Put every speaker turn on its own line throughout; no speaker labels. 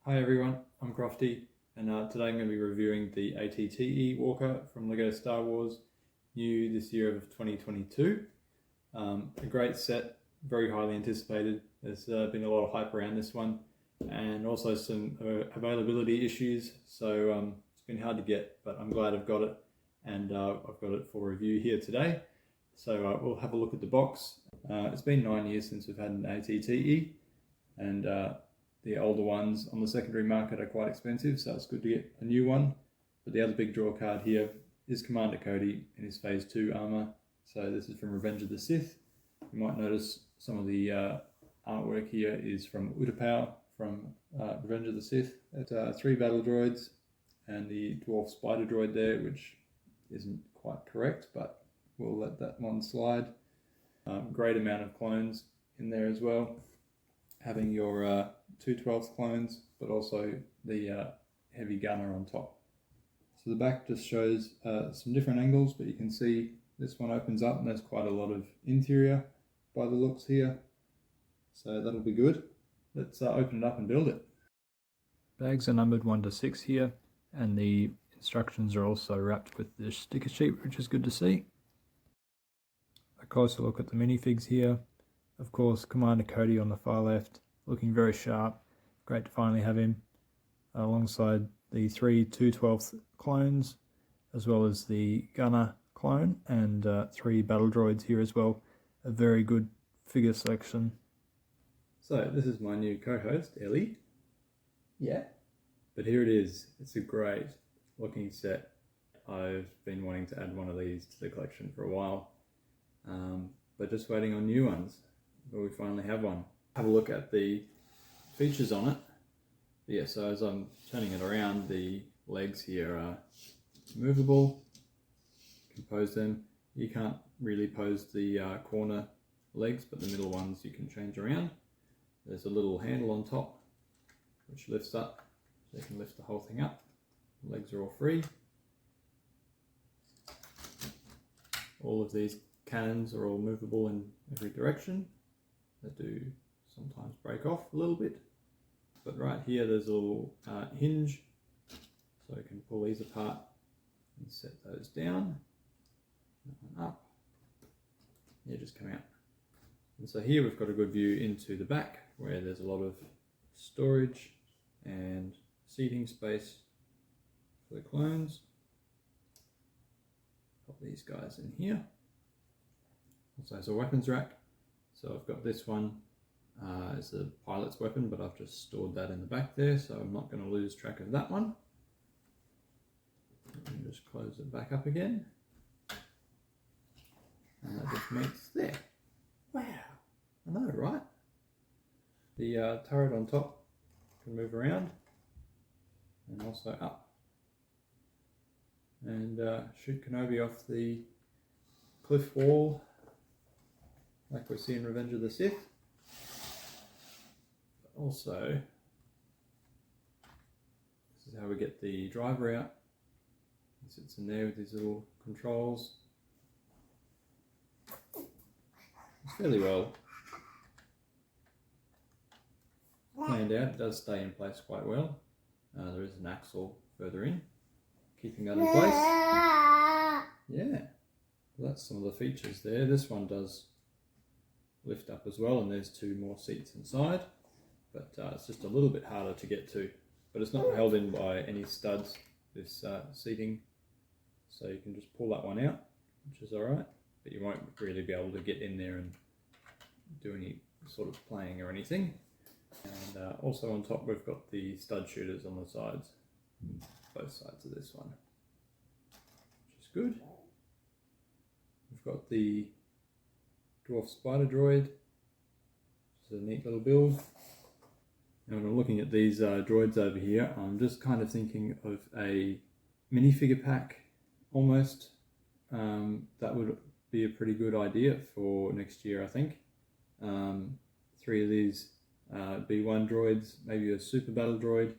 Hi everyone, I'm Crofty, and today I'm going to be reviewing the ATTE Walker from LEGO Star Wars, new this year of 2022. A great set, very highly anticipated. There's been a lot of hype around this one, and also some availability issues, so it's been hard to get, but I'm glad I've got it, and I've got it for review here today. So we'll have a look at the box. It's been 9 years since we've had an ATTE, and the older ones on the secondary market are quite expensive, so it's good to get a new one. But the other big draw card here is Commander Cody in his Phase 2 armor. So this is from Revenge of the Sith. You might notice some of the artwork here is from Utapau from Revenge of the Sith. It's 3 battle droids and the dwarf spider droid there, which isn't quite correct, but we'll let that one slide. Great amount of clones in there as well. Having your 2/12 clones, but also the heavy gunner on top. So the back just shows some different angles, but you can see this one opens up and there's quite a lot of interior by the looks here. So that'll be good. Let's open it up and build it. Bags are numbered 1 to 6 here, and the instructions are also wrapped with this sticker sheet, which is good to see. A closer look at the minifigs here. Of course, Commander Cody on the far left, looking very sharp. Great to finally have him, alongside the 3 2/12 clones, as well as the gunner clone, and 3 battle droids here as well. A very good figure selection. So this is my new co-host, Ellie. Yeah. But here it is. It's a great looking set. I've been wanting to add one of these to the collection for a while, but just waiting on new ones. But we finally have one. Have a look at the features on it. Yeah, so as I'm turning it around, the legs here are movable. You can pose them. You can't really pose the corner legs, but the middle ones you can change around. There's a little handle on top which lifts up, so you can lift the whole thing up. The legs are all free. All of these cannons are all movable in every direction. They do sometimes break off a little bit, but right here there's a little hinge, so you can pull these apart and set those down. That one up. Yeah, just come out. And so here we've got a good view into the back, where there's a lot of storage and seating space for the clones. Pop these guys in here. Also has a weapons rack. So I've got this one as a pilot's weapon, but I've just stored that in the back there, so I'm not going to lose track of that one. And just close it back up again. And that just meets there. Wow, I know, right? The turret on top can move around and also up. And shoot Kenobi off the cliff wall, like we see in Revenge of the Sith. But also, this is how we get the driver out. He sits in there with his little controls. It's fairly well planned out. It does stay in place quite well. There is an axle further in, keeping that in place. Yeah, well, that's some of the features there. This one does lift up as well, and there's 2 more seats inside, but it's just a little bit harder to get to. But it's not held in by any studs, this seating, so you can just pull that one out, which is alright, but you won't really be able to get in there and do any sort of playing or anything. And also on top we've got the stud shooters on the sides, both sides of this one, which is good. We've got the dwarf spider droid, which is a neat little build. And when I'm looking at these droids over here, I'm just kind of thinking of a minifigure pack almost. That would be a pretty good idea for next year, I think. 3 of these B1 droids, maybe a super battle droid,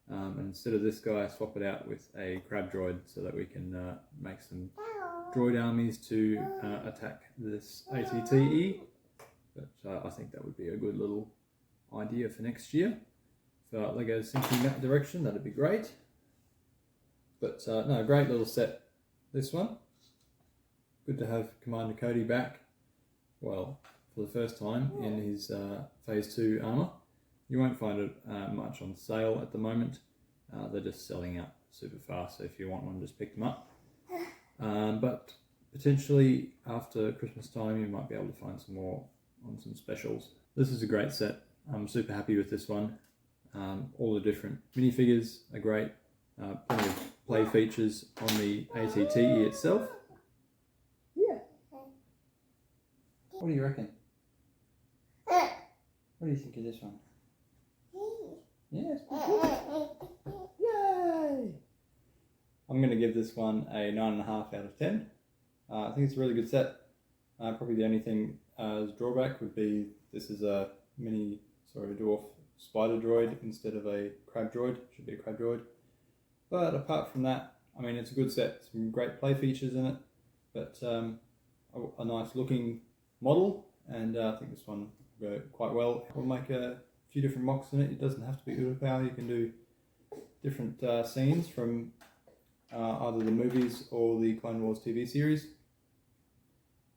and instead of this guy, swap it out with a crab droid so that we can make some droid armies to attack this ATTE. But I think that would be a good little idea for next year. Lego's thinking that direction, that'd be great. But no, great little set, this one. Good to have Commander Cody back, well, for the first time in his Phase 2 armour. You won't find it much on sale at the moment. They're just selling out super fast, so if you want one, just pick them up. But potentially after Christmas time, you might be able to find some more on some specials. This is a great set. I'm super happy with this one. All the different minifigures are great. Plenty of play features on the ATTE itself. Yeah. What do you reckon? What do you think of this one? Yes. Yay! I'm going to give this one a 9.5 out of 10. I think it's a really good set. Probably the only thing as drawback would be this is a dwarf spider droid instead of a crab droid. Should be a crab droid. But apart from that, I mean, it's a good set. Some great play features in it, but a nice looking model, and I think this one will go quite well. We'll make a few different mocks in it. It doesn't have to be Utapau. You can do different scenes from either the movies or the Clone Wars TV series.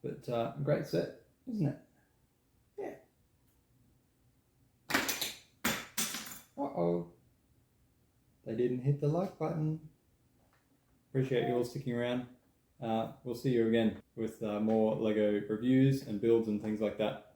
But a great set, isn't it? Yeah. Uh-oh. They didn't hit the like button. Appreciate you all sticking around. We'll see you again with more LEGO reviews and builds and things like that.